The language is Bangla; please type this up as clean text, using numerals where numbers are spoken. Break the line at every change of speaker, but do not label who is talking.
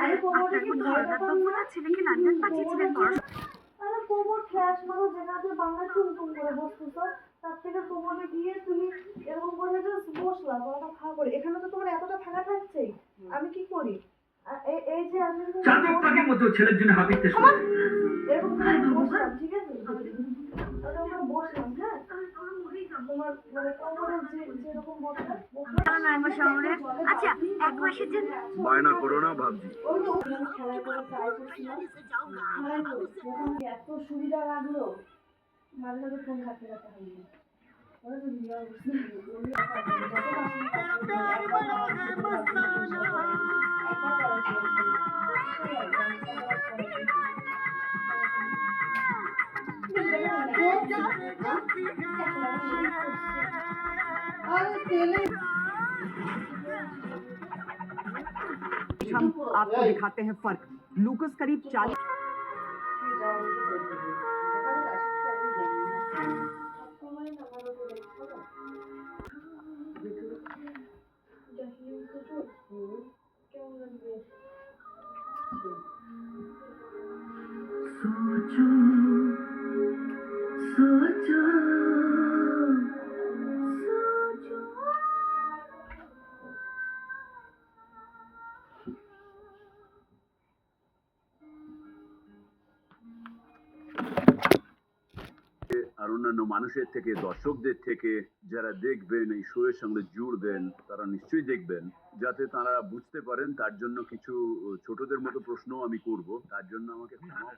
আরে কোমরে কি ভয় ব্যাপার না?
ছেলেকে লন্ডন পাঠিয়েছিলেন পড়াশোনা।
আরে কোমর ঠ্যাস মারো, যেখানে বাংলা টুমটুম করে বসতেছ, তার থেকে কোমরে গিয়ে তুমি এরকম করে জাস্ট বসলা, গলাটা ফাঁকা করে। এখানে তো তোমার এতটা ফাঁকা থাকছেই, আমি কি করি? এই যে আমি
চাঁদের পাখির মতো ছেলের জন্য হাবিতে
এরকম করে বসলাম, ঠিক আছে? আমরা বসলাম, হ্যাঁ, তোমার মানে কোমরে যেরকম বসলাম
আচ্ছা, এক মাসের জন্য
বায়না করো না ভাবছি।
খেলার করে ট্রাই করছিলাম, এত সুবিধা লাগলো, মাঝে মাঝে ফোন ঘাটতে ঘাটতে হয়নি।
हम आपको दिखाते हैं फर्क। ग्लूकोज करीब 40।
सोचो सोचो
আর অন্যান্য মানুষের থেকে, দর্শকদের থেকে যারা দেখবেন, এই শো এর সঙ্গে জুড়বেন, তারা নিশ্চয়ই দেখবেন, যাতে তারা বুঝতে পারেন। তার জন্য কিছু ছোটদের মতো প্রশ্ন আমি করব, তার জন্য আমাকে ক্ষমা